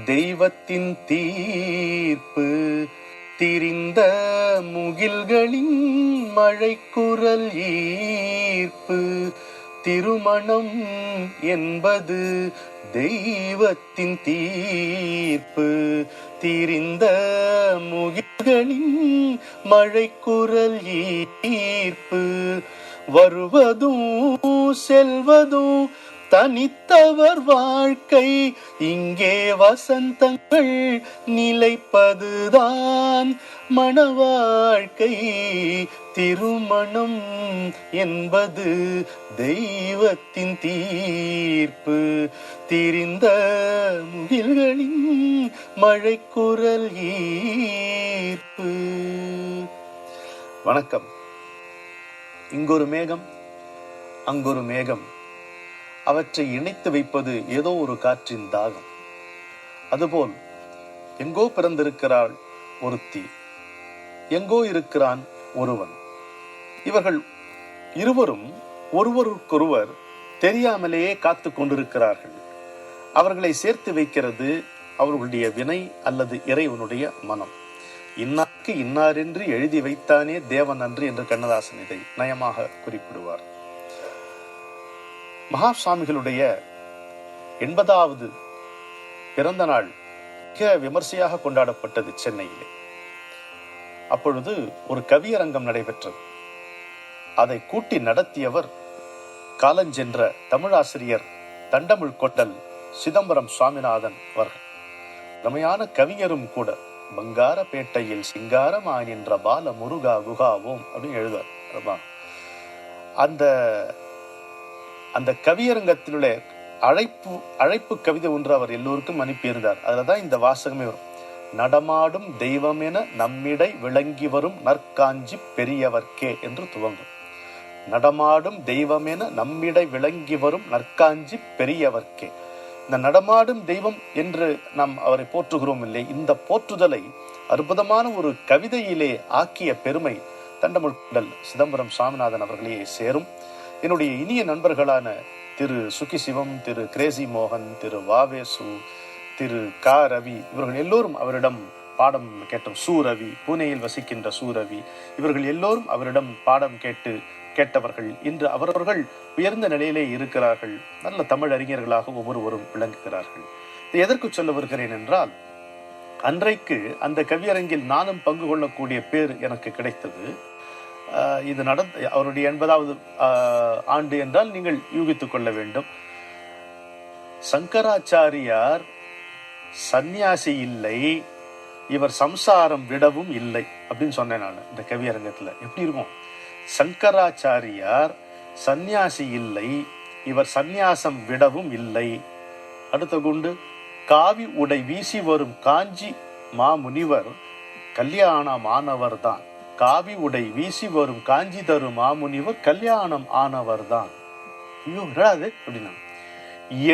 தெய்வத்தின் தீர்ப்பு திரிந்த முகில்களின் மழைக்குரல் ஈர்ப்பு. திருமணம் என்பது தெய்வத்தின் தீர்ப்பு திரிந்த முகில்களின் மழைக்குரல் ஈர்ப்பு. வருவதும் செல்வதும் தனித்தவர் வாழ்க்கை, இங்கே வசந்தங்கள் நிலைப்பதுதான் மணவாழ்க்கை. திருமணம் என்பது தெய்வத்தின் தீர்ப்பு திரிந்த முகில்களின் மழைக்குரல் ஈர்ப்பு. வணக்கம். இங்கொரு மேகம் அங்கொரு மேகம், அவற்றை இணைத்து வைப்பது ஏதோ ஒரு காற்றின் தாகம். அதுபோல் எங்கோ பிறந்திருக்கிறாள் ஒருத்தி, எங்கோ இருக்கிறான் ஒருவன். இவர்கள் இருவரும் ஒருவருக்கொருவர் தெரியாமலேயே காத்து கொண்டிருக்கிறார்கள். அவர்களை சேர்த்து வைக்கிறது அவர்களுடைய வினை அல்லது இறைவனுடைய மனம். இன்னாருக்கு இன்னாரென்று எழுதி வைத்தானே தேவன் அன்று என்று கண்ணதாசன் இதை நயமாக குறிப்பிடுவார். மகா சுவாமிகளுடைய 80வது பிறந்த நாள் மிக விமர்சையாக கொண்டாடப்பட்டது சென்னையிலே. அப்பொழுது ஒரு கவியரங்கம் நடைபெற்றது. அதை கூட்டி நடத்தியவர் காலஞ்சென்ற தமிழாசிரியர் தண்டமிழ் கொண்டல் சிதம்பரம் சுவாமிநாதன் அவர்கள். ரமையான கவிஞரும் கூட. பங்காரப்பேட்டையில் சிங்காரமாய் நின்ற பால முருகா குகாவோம் அப்படின்னு எழுதுவார். அந்த கவியரங்கத்தினுடைய அழைப்பு கவிதை ஒன்று அவர் எல்லோருக்கும் அனுப்பியிருந்தார். அதுலதான் இந்த வாசகமே வரும். நடமாடும் தெய்வம் என நம்மிடை விளங்கி வரும் நற்காஞ்சி பெரியவர்க்கே என்று துவங்கும். நடமாடும் தெய்வம் என நம்மிடை விளங்கி வரும் நற்காஞ்சி பெரியவர்க்கே. இந்த நடமாடும் தெய்வம் என்று நாம் அவரை போற்றுகிறோம் இல்லை, இந்த போற்றுதலை அற்புதமான ஒரு கவிதையிலே ஆக்கிய பெருமை தண்டமிழ் சிதம்பரம் சுவாமிநாதன் அவர்களே சேரும். என்னுடைய இனிய நண்பர்களான திரு சுகி சிவம், திரு கிரேசி மோகன், திரு வாவேசு, திரு க ரவி, இவர்கள் எல்லோரும் அவரிடம் பாடம் கேட்டோம். சூரவி, பூனேயில் வசிக்கின்ற சூரவி, இவர்கள் எல்லோரும் அவரிடம் பாடம் கேட்டவர்கள். இன்று அவரவர்கள் உயர்ந்த நிலையிலே இருக்கிறார்கள். நல்ல தமிழ் அறிஞர்களாக ஒவ்வொருவரும் விளங்குகிறார்கள். இது எதற்கு சொல்ல வருகிறேன் என்றால், அன்றைக்கு அந்த கவியரங்கில் நானும் பங்கு கொள்ளக்கூடிய பேர் எனக்கு கிடைத்தது. இது அவருடைய 80வது ஆண்டு என்றால் நீங்கள் யூகித்துக் கொள்ள வேண்டும். சங்கராச்சாரியார் சந்நியாசி இல்லை, இவர் சம்சாரம் விடவும் இல்லை அப்படின்னு சொன்னேன் நான் இந்த கவியரங்கத்துல. எப்படி இருக்கும்? சங்கராச்சாரியார் சந்நியாசி இல்லை, இவர் சந்நியாசம் விடவும் இல்லை. அடுத்த குண்டு, காவி உடை வீசி வரும் காஞ்சி மாமுனிவர் கல்யாணம் ஆனவர் தான். காவி உடை வீசி வரும் காஞ்சி தரும் மாமுனிவர் கல்யாணம் ஆனவர் தான். ஐயோ விடாது அப்படின்னா,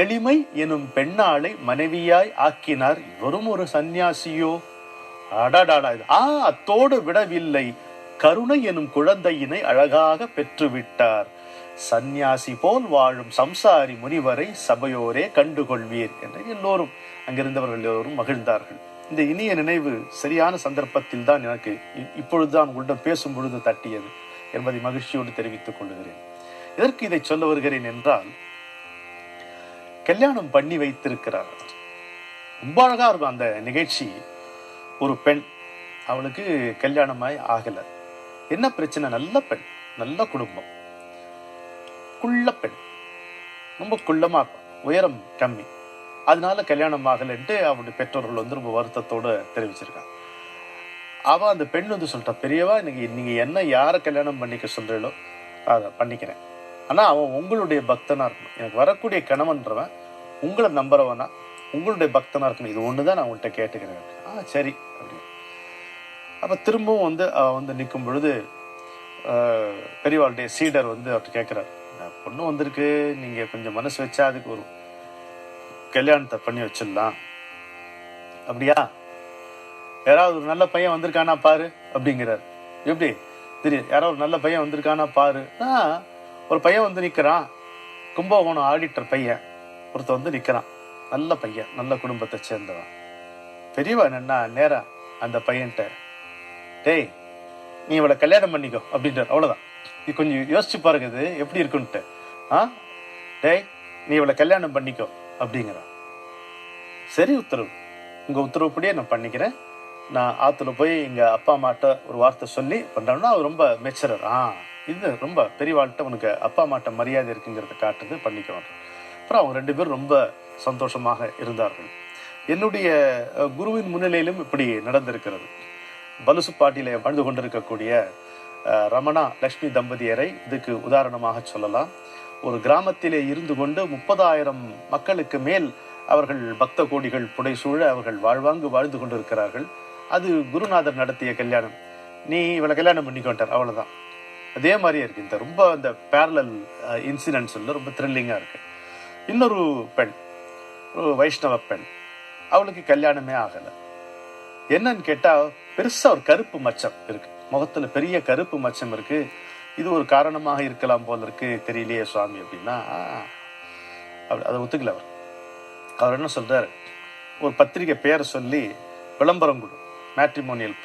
எளிமை எனும் பெண்ணாளை மனைவியாய் ஆக்கினார், இவரும் ஒரு சந்நியாசியோ? அடாடாடா, அத்தோடு விடவில்லை, கருணை எனும் குழந்தையினை அழகாக பெற்றுவிட்டார். சந்நியாசி போல் வாழும் சம்சாரி முனிவரை சபையோரே கண்டுகொள்வீர் என்று எல்லோரும் அங்கிருந்தவர்கள் எல்லோரும் மகிழ்ந்தார்கள். இந்த இனிய நினைவு சரியான சந்தர்ப்பத்தில் தான் எனக்கு இப்பொழுதுதான் உங்களிடம் பேசும் பொழுது தட்டியது என்பதை மகிழ்ச்சியோடு தெரிவித்துக் கொள்கிறேன். எதற்கு இதை சொல்ல வருகிறேன் என்றால், கல்யாணம் பண்ணி வைத்திருக்கிறார். ரொம்ப அழகா இருக்கும் அந்த நிகழ்ச்சி. ஒரு பெண், அவளுக்கு கல்யாணமாய் ஆகல. என்ன பிரச்சனை? நல்ல பெண், நல்ல குடும்பம், குள்ள பெண், ரொம்ப குள்ளமா இருக்கும், உயரம் கம்மி, அதனால கல்யாணம் ஆகலன்ட்டு அவனுடைய பெற்றோர்கள் ரொம்ப வருத்தத்தோடு தெரிவிச்சிருக்காங்க. அவன் அந்த பெண் சொல்லிட்டா, பெரியவா நீங்க என்ன யாரை கல்யாணம் பண்ணிக்க சொல்றீங்களோ அதை பண்ணிக்கிறேன், ஆனா அவன் உங்களுடைய பக்தனா இருக்கணும். எனக்கு வரக்கூடிய கணவன்றவன் உங்களை நம்புறவனா உங்களுடைய பக்தனா இருக்கணும். இது ஒண்ணுதான் நான் உங்கள்கிட்ட கேட்டுக்கிறேன். சரி அப்படி. அப்ப திரும்பவும் அவன் நிற்கும் பொழுது பெரியவாளுடைய சீடர் அவர்கிட்ட கேட்கிறார், பொண்ணு வந்திருக்கு, நீங்க கொஞ்சம் மனசு வச்சா அதுக்கு ஒரு கல்யாணத்தை பண்ணி வச்சிடலாம். அப்படியா? யாராவது ஒரு நல்ல பையன் வந்திருக்கானா பாரு அப்படிங்கிறார். எப்படி தெரியும்? யாராவது ஒரு நல்ல பையன் வந்திருக்கானா பாரு. ஒரு பையன் நிக்கிறான், கும்பகோணம் ஆடிட்டர் பையன் ஒருத்த நிக்கிறான், நல்ல பையன், நல்ல குடும்பத்தை சேர்ந்தவன். பெரியவா என்னன்னா நேரா அந்த பையன்கிட்ட, டேய் நீ இவளை கல்யாணம் பண்ணிக்கோ அப்படின்றார். அவ்வளோதான். இது கொஞ்சம் யோசிச்சு பாருங்க இது எப்படி இருக்குன்ட்டு. ஆ டேய் நீ இவளை கல்யாணம் பண்ணிக்கோ அப்படிங்கிறான். சரி உத்தரவு, உங்கள் உத்தரவுப்படியே நான் பண்ணிக்கிறேன். நான் ஆற்றுல போய் எங்கள் அப்பா அம்மாட்ட ஒரு வார்த்தை சொல்லி பண்ணுறோம்னா அவர் ரொம்ப மெச்சரர். இது ரொம்ப பெரியவாள்கிட்ட உனக்கு அப்பா அம்மாட்ட மரியாதை இருக்குங்கிறத காட்டுது, பண்ணிக்குவாங்க. அப்புறம் அவங்க 2 பேரும் ரொம்ப சந்தோஷமாக இருந்தார்கள். என்னுடைய குருவின் முன்னிலையிலும் இப்படி நடந்திருக்கிறது. பலுசுப்பாட்டியிலே வாழ்ந்து கொண்டிருக்கக்கூடிய ரமணா லக்ஷ்மி தம்பதியரை இதுக்கு உதாரணமாக சொல்லலாம். ஒரு கிராமத்திலே இருந்து கொண்டு 30,000 மக்களுக்கு மேல் அவர்கள் பக்த கோடிகள் புடைசூழ அவர்கள் வாழ்வாங்கு வாழ்ந்து கொண்டிருக்கிறார்கள். அது குருநாதர் நடத்திய கல்யாணம். நீ இவளை கல்யாணம் பண்ணிக்கொண்டார், அவ்வளோதான். அதே மாதிரியே இருக்கு. இந்த ரொம்ப இந்த பேரலல் இன்சிடென்ட்ஸ் ரொம்ப த்ரில்லிங்காக இருக்கு. இன்னொரு பெண், ஒரு வைஷ்ணவ பெண், அவளுக்கு கல்யாணமே ஆகலை. என்னன்னு கேட்டால் பெருசாக ஒரு கருப்பு மச்சம் இருக்கு, முகத்தில் பெரிய கருப்பு மச்சம் இருக்கு. இது ஒரு காரணமாக இருக்கலாம் போல இருக்கு, தெரியலையே சுவாமி அப்படின்னா அதை ஒத்துக்கல. அவர் என்ன சொல்றாரு, ஒரு பத்திரிகை பேரை சொல்லி விளம்பரம் கொடு, மேட்ரிமோனியல்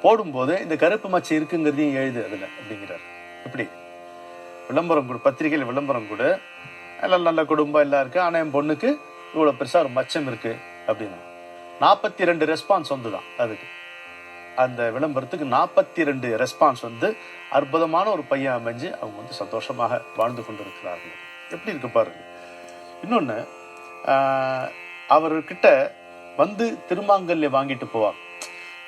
போடும்போது இந்த கருப்பு மச்சம் இருக்குங்கிறதையும் எழுது அதில் அப்படிங்கிறார். இப்படி விளம்பரம் கொடு, பத்திரிகையில் விளம்பரம் கொடு, எல்லாம் நல்ல குடும்பம் எல்லாம் இருக்கு, ஆனால் என் பொண்ணுக்கு இவ்வளோ பெருசாக ஒரு மச்சம் இருக்கு அப்படின்னா 42 ரெஸ்பான்ஸ் வந்துதான். அதுக்கு அந்த விளம்பரத்துக்கு 42 ரெஸ்பான்ஸ் வந்து அற்புதமான ஒரு பையன் அமைஞ்சு அவங்க சந்தோஷமாக வாழ்ந்து கொண்டிருக்கிறார்கள். எப்படி இருக்கு பாருங்க. இன்னொன்று, அவர்கிட்ட வந்து திருமாங்கல்யம் வாங்கிட்டு போவாங்க.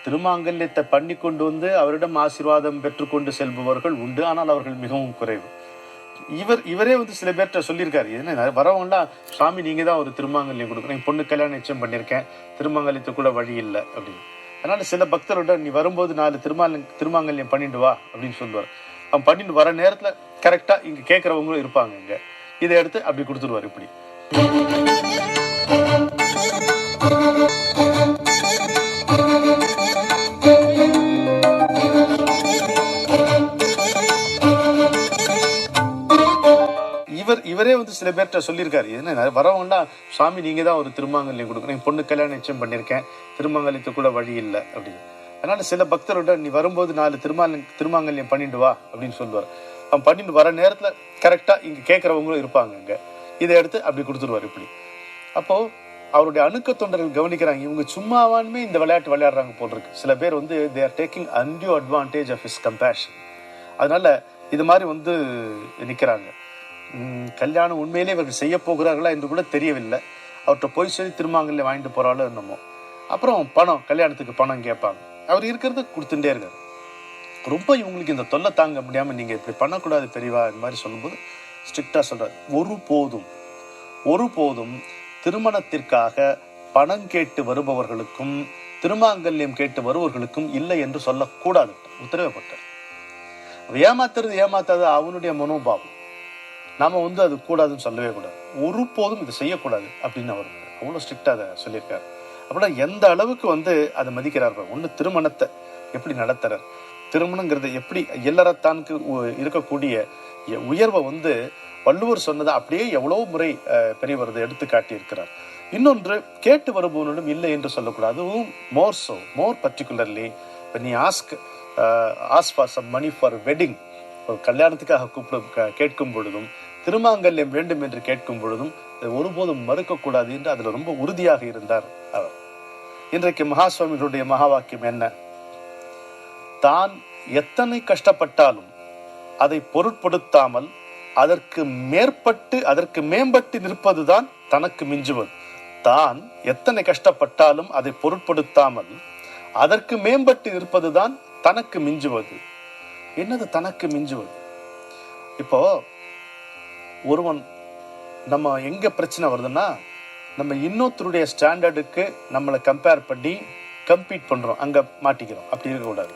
திருமாங்கல்யத்தை பண்ணி கொண்டு வந்து அவரிடம் ஆசீர்வாதம் பெற்றுக்கொண்டு செல்பவர்கள் உண்டு, ஆனால் அவர்கள் மிகவும் குறைவு. இவரே சில பேர்கிட்ட சொல்லியிருக்காரு, என்ன வரவங்களாம் சாமி நீங்க தான் ஒரு திருமாங்கல்யம் கொடுக்குறேன், என் பொண்ணு கல்யாணம் நிச்சயம் பண்ணியிருக்கேன், திருமாங்கல்யத்தை கூட வழி இல்லை அப்படின்னு. அதனால சில பக்தரோட நீ வரும்போது 4 திருமாங்கல்யம் பண்ணிட்டு வா அப்படின்னு சொல்லுவார். அவன் பண்ணிட்டு வர நேரத்தில் கரெக்டா இங்க கேட்கறவங்களும் இருப்பாங்க, இங்க இதை எடுத்து அப்படி கொடுத்துருவார். இப்படி இவரே சில பேர்கிட்ட சொல்லியிருக்காரு, என்ன வரவங்களாம் சாமி நீங்க தான் ஒரு திருமாங்கல்யம் கொடுக்குறேன், என் பொண்ணு கல்யாணம் நிச்சயம் பண்ணியிருக்கேன், திருமாங்கல்யத்தை கூட வழி இல்லை அப்படின்னு. அதனால சில பக்தரோட நீ வரும்போது 4 திருமாங்கல்யம் பண்ணிட்டு வா அப்படின்னு சொல்லுவார். அவன் பண்ணிட்டு வர நேரத்துல கரெக்டா இங்க கேட்கறவங்களும் இருப்பாங்க, இங்க இதை எடுத்து அப்படி கொடுத்துருவார். இப்படி அப்போ அவருடைய அணுக்க தொண்டர்கள் கவனிக்கிறாங்க, இவங்க சும்மாவானுமே இந்த விளையாட்டு விளையாடுறாங்க போல் இருக்கு. சில பேர் they are taking undue advantage of his compassion. அதனால இது மாதிரி நிற்கிறாங்க. கல்யாணம் உண்மையிலே இவர்கள் செய்ய போகிறார்களா என்று கூட தெரியவில்லை. அவர்கிட்ட போய் சொல்லி திருமாங்கல்யம் வாங்கிட்டு போறாளோ என்னமோ. அப்புறம் பணம், கல்யாணத்துக்கு பணம் கேட்பாங்க. அவர் இருக்கிறது கொடுத்துட்டே இருக்காரு. ரொம்ப இவங்களுக்கு இந்த தொல்லை தாங்க முடியாம நீங்க இப்படி பண்ணக்கூடாது பெரியவா இந்த மாதிரி சொல்லும்போது ஸ்ட்ரிக்டா சொல்றாரு, ஒருபோதும் திருமணத்திற்காக பணம் கேட்டு வருபவர்களுக்கும் திருமாங்கல்யம் கேட்டு வருபவர்களுக்கும் இல்லை என்று சொல்லக்கூடாது உத்தரவுப்பட்டார். ஏமாத்துறது அவனுடைய மனோபாவம். நாம அது கூடாதுன்னு சொல்லவே கூடாது, ஒருபோதும் இது செய்யக்கூடாது அப்படின்னு அவர் அவ்வளோ ஸ்ட்ரிக்டா அதை சொல்லியிருக்காரு. அப்படின்னா எந்த அளவுக்கு அதை மதிக்கிறார். ஒன்று திருமணத்தை எப்படி நடத்துறார், திருமணங்கிறது எப்படி இல்லறத்தானுக்கு இருக்கக்கூடிய உயர்வை வள்ளுவர் சொன்னதை அப்படியே எவ்வளவு முறை பெரியவர் எடுத்து காட்டி இருக்கிறார். இன்னொன்று, கேட்டு வருபவனிடம் இல்லை என்று சொல்லக்கூடாது. அதுவும் மோர் particularly when you ask for some money for wedding, ஒரு கல்யாணத்துக்காக கேட்கும் பொழுதும் திருமாங்கல்யம் வேண்டும் என்று கேட்கும் பொழுதும் ஒருபோதும் மறுக்கக்கூடாது என்று அதில் ரொம்ப உறுதியாக இருந்தார் அவர். இன்றைக்கு மகாசுவாமிகளுடைய மகா வாக்கியம் என்ன? தான் எத்தனை கஷ்டப்பட்டாலும் அதை பொருட்படுத்தாமல் அதற்கு மேம்பட்டு நிற்பதுதான் தனக்கு மிஞ்சுவது. தான் எத்தனை கஷ்டப்பட்டாலும் அதை பொருட்படுத்தாமல் அதற்கு மேம்பட்டு நிற்பதுதான் தனக்கு மிஞ்சுவது. என்னது தனக்கு மிஞ்சுவது? இப்போ ஒருவன் நம்ம எங்க பிரச்சனை வருதுன்னா, நம்ம இன்னொருத்தருடைய ஸ்டாண்டர்டுக்கு நம்மளை கம்பேர் பண்ணி கம்பீட் பண்றோம், அங்க மாட்டிக்கிறோம். அப்படி இருக்கக்கூடாது.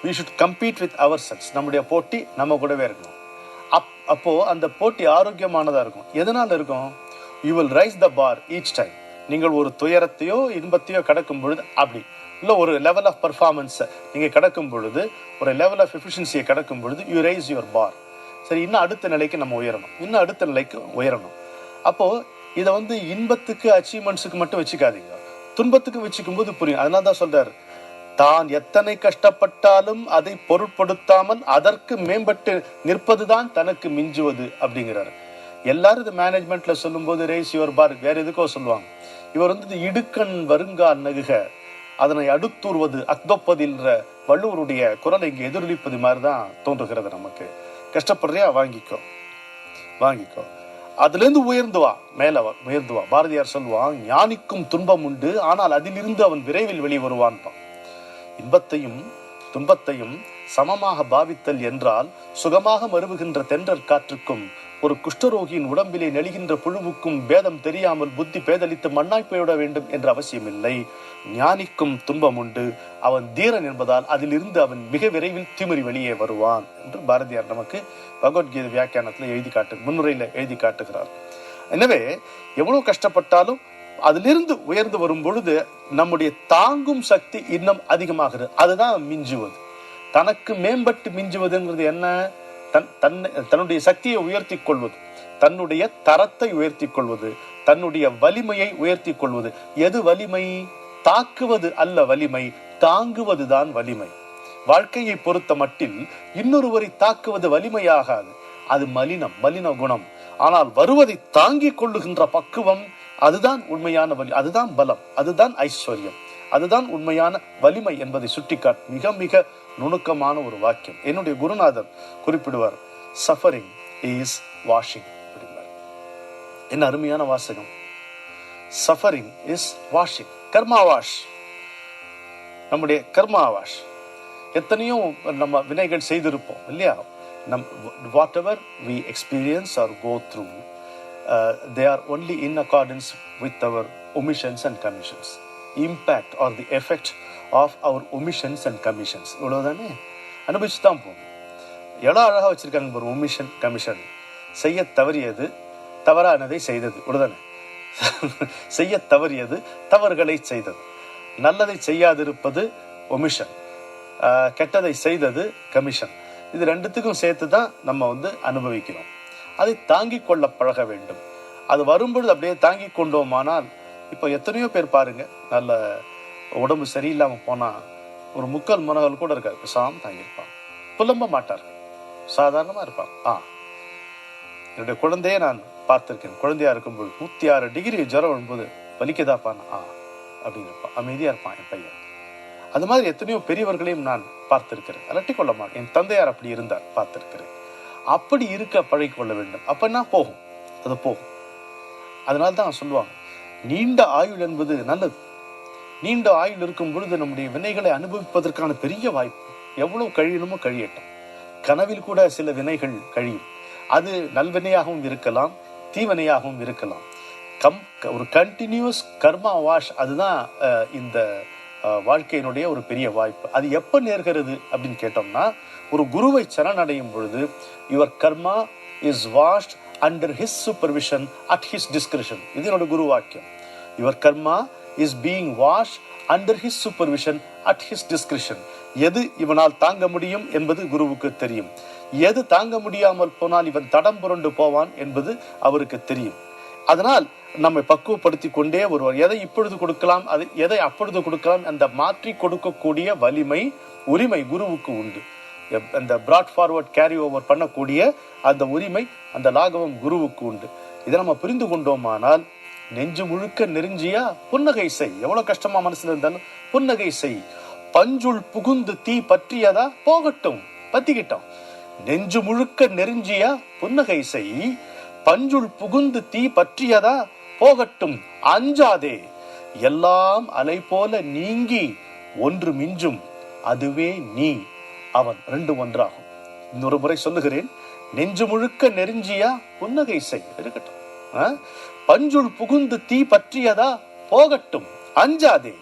we should compete with ourselves. நம்முடைய போட்டி நம்ம கூடவே இருக்கணும். அப்போ அந்த போட்டி ஆரோக்கியமானதா இருக்கும். எதனால இருக்கும்? you will rise the bar each time. நீங்கள் ஒரு துயரத்தையோ இன்பத்தையோ கடக்கும் பொழுது, அப்படி இல்லை ஒரு லெவல் ஆஃப் பர்ஃபார்மன்ஸை நீங்கள் கடக்கும் பொழுது, ஒரு லெவல் ஆஃப் எஃபிஷியன்சியை கடக்கும் பொழுது யூ ரைஸ் யுவர் பார். சரி, இன்னும் அடுத்த நிலைக்கு நம்ம உயரணும். அப்போ இதை இன்பத்துக்கு அச்சீவ்மெண்ட்ஸுக்கு மட்டும் வச்சுக்காதீங்க. துன்பத்துக்கு வச்சுக்கும் போது புரியும். அதனால தான் சொல்றாரு, தான் எத்தனை கஷ்டப்பட்டாலும் அதை பொருட்படுத்தாமல் அதற்கு மேம்பட்டு நிற்பதுதான் தனக்கு மிஞ்சுவது அப்படிங்கிறாரு. எல்லாரும் இது மேனேஜ்மெண்ட்ல சொல்லும் போது ரேஸ் யுவர் பார் வேற எதுக்கோ சொல்லுவாங்க. இவர் இடுக்கண் வருங்கால் நகுக அதனை அடுத்துருவது அக்தொப்பதில்ற வள்ளுவருடைய குரலை இங்க எதிரொலிப்பது மாதிரிதான் தோன்றுகிறது நமக்கு. கஷ்டப்படுறியா, வாங்கிக்கோ வாங்கிக்கோ, அதுல இருந்து உயர்ந்து வா, மேல உயர்ந்து வா. பாரதியார் சொல்லுவான், ஞானிக்கும் துன்பம் உண்டு, ஆனால் அதிலிருந்து அவன் விரைவில் வெளிவருவான். இன்பத்தையும் துன்பத்தையும் சமமாக பாவித்தல் என்றால் சுகமாக மருவுகின்ற தென்றற் காற்றுக்கும் ஒரு குஷ்டரோகியின் உடம்பிலே நெளிகின்ற புழுவுக்கும் பேதம் தெரியாமல் புத்தி பேதலித்து மண்ணாய் போய்விட வேண்டும் என்ற அவசியம் இல்லை. ஞானிக்கும் துன்பம் உண்டு, அவன் தீரன் என்பதால் அதிலிருந்து அவன் மிக விரைவில் திமிரி வெளியே வருவான் என்று பாரதியார் நமக்கு பகவத்கீதை வியாக்கியானத்துல முன்னுரையில எழுதி காட்டுகிறார். எனவே எவ்வளவு கஷ்டப்பட்டாலும் அதிலிருந்து உயர்ந்து வரும் பொழுது நம்முடைய தாங்கும் சக்தி இன்னும் அதிகமாகிறது. அதுதான் மிஞ்சுவது. தனக்கு மேம்பட்டு மிஞ்சுவதுங்கிறது என்ன? தன்னுடைய சக்தியை உயர்த்தி கொள்வது, தன்னுடைய தரத்தை உயர்த்தி கொள்வது, தன்னுடைய வலிமையை உயர்த்தி கொள்வது. எது வலிமை? தாக்குவது அல்ல வலிமை, தாங்குவதுதான் வலிமை. வாழ்க்கையை பொறுத்த மட்டில் இன்னொருவரை தாக்குவது வலிமையாகாது, அது மலின குணம். ஆனால் வருவதை தாங்கிக் கொள்ளுகின்ற பக்குவம், அதுதான் உண்மையான வலி, அதுதான் பலம், அதுதான் ஐஸ்வர்யம், அதுதான் உண்மையான வலிமை என்பதை சுட்டிக்காட்டு மிக மிக நுணுக்கமான ஒரு வாக்கியம். என்னுடைய குருநாதர் குறிப்பிடுவார், சஃபரிங் இஸ் வாஷிங் அப்படின்னார். என்ன அருமையான வாசகம்! Suffering is washing, karma wash, நம்முடைய கர்மா வாஷ். எத்தனையோ நம்ம வினைகள் செய்திருப்போம் இல்லையா? whatever we experience or go through, they are only in accordance with our omissions and commissions. Impact or the effect of our omissions and commissions. இவ்வளவுதானே, அனுபவிச்சு தான் போகும். எவ்வளோ அழகா வச்சிருக்காங்க ஒரு ஒமிஷன் கமிஷன். செய்ய தவறியது, தவறானதை செய்தது. இவ்வளவுதானே, செய்ய தவறியது, தவறுகளை செய்தது. நல்லதை செய்யாதிருப்பது ஒமிஷன், கெட்டதை செய்தது கமிஷன். இது ரெண்டுத்துக்கும் சேர்த்து தான் நம்ம அனுபவிக்கிறோம். அதை தாங்கி கொள்ள பழக வேண்டும். அது வரும்பொழுது அப்படியே தாங்கி கொண்டோமானால், இப்போ எத்தனையோ பேர் பாருங்க, நல்ல உடம்பு சரியில்லாமல் போனால் ஒரு முக்கால் மனகள் கூட இருக்காது, பேசாம தாங்கியிருப்பாங்க, புலம்ப மாட்டார்கள், சாதாரணமாக இருப்பாங்க. என்னுடைய குழந்தையே நான் பார்த்திருக்கேன். குழந்தையா இருக்கும்போது 106 டிகிரி ஜுரம் வரும்போது வலிக்குதாப்பான் அப்படின்னு இருப்பான், அமைதியா இருப்பான் என் பையன். அது மாதிரி எத்தனையோ பெரியவர்களையும் நான் பார்த்திருக்கிறேன், அலட்டி கொள்ள மாட்டேன். என் தந்தையார் அப்படி இருந்தார், பார்த்திருக்கிறேன். அப்படி இருக்க பழகிக்கொள்ள வேண்டும். அப்பன்னா போகும், அது போகும். அதனால்தான் சொல்லுவாங்க, நீண்ட ஆயுள் என்பது நல்லது. நீண்ட ஆயுள் இருக்கும் பொழுது நம்முடைய வினைகளை அனுபவிப்பதற்கான பெரிய வாய்ப்பு. எவ்வளவு கழியணுமோ கழியட்டும். கனவில் கூட சில வினைகள் கழியும். அது நல்வினையாகவும் இருக்கலாம், தீவினையாகவும் இருக்கலாம். ஒரு கண்டினியூஸ் கர்மா வாஷ், அதுதான் இந்த வாழ்க்கையினுடைய ஒரு பெரிய வாய்ப்பு. அது எப்ப நேர்கிறது அப்படின்னு கேட்டோம்னா, ஒரு குருவை சரணடையும் பொழுது your karma is washed under his supervision at his discretion. இது என்னோட குரு வாக்கியம். Your karma is being washed under his supervision at his discretion. எது இவனால் தாங்க முடியும் என்பது குருவுக்கு தெரியும். எது தாங்க முடியாமல் போனால் இவன் தடம் புரண்டு போவான் என்பது அவருக்கு தெரியும். அதனால் நம்மை பக்குவப்படுத்தி கொண்டே வருவார். எதை இப்பொழுது கொடுக்கலாம், அது எதை அப்பொழுது கொடுக்கலாம், அந்த மாற்றி கொடுக்கக்கூடிய வலிமை, உரிமை குருவுக்கு உண்டு. அந்த பிராட் ஃபார்வர்ட் கேரி ஓவர் பண்ணக்கூடிய அந்த உரிமை, அந்த லாகவம் குருவுக்கு உண்டு. இதை நம்ம புரிந்து கொண்டோமானால், நெஞ்சு முழுக்க நெருஞ்சியா புன்னகை செய். எவ்வளவு கஷ்டமா மனசுல இருந்தாலும் புன்னகை செய். பஞ்சுள் புகுந்து தீ பற்றியதா போகட்டும், பத்திக்கிட்டோம். நெஞ்சு முழுக்க நெருஞ்சியா புன்னகை செய். பஞ்சுள் புகுந்து தீ பற்றியதா போகட்டும், அஞ்சாதே. எல்லாம் அலை போல நீங்கி ஒன்று மிஞ்சும், அதுவே நீ அவன். 2 ஒன்றாகும். இன்னொரு முறை சொல்லுகிறேன், நெஞ்சு முழுக்க நெருஞ்சியா புன்னகை செய், இருக்கட்டும். பஞ்சுள் புகுந்து தீ பற்றியதா போகட்டும், அஞ்சாதே.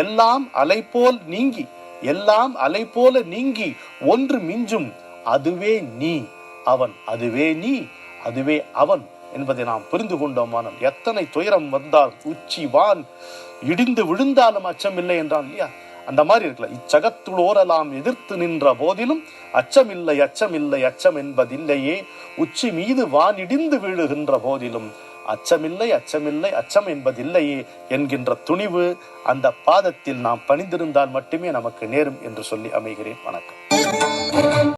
எல்லாம் அலை போல் நீங்கி, எல்லாம் அலை போல நீங்கி ஒன்று மிஞ்சும், அதுவே நீ அவன். அதுவே நீ, அதுவே அவன் என்பதை நாம் புரிந்து கொண்டோமானால், எத்தனை துயரம் வந்தால், உச்சி வான் இடிந்து விழுந்தாலும் அச்சமில்லை என்றான் இல்லையா? அந்த மாதிரி இருக்கல. இச்சகத்துள் ஓரலாம் எதிர்த்து நின்ற போதிலும் அச்சமில்லை, அச்சமில்லை, அச்சம் என்பதில்லையே. உச்சி மீது வான் இடிந்து விழுகின்ற போதிலும் அச்சமில்லை, அச்சமில்லை, அச்சம் என்பதில்லையே என்கின்ற துணிவு அந்த பாதத்தில் நாம் பணிந்திருந்தால் மட்டுமே நமக்கு நேரும் என்று சொல்லி அமைகிறேன். வணக்கம்.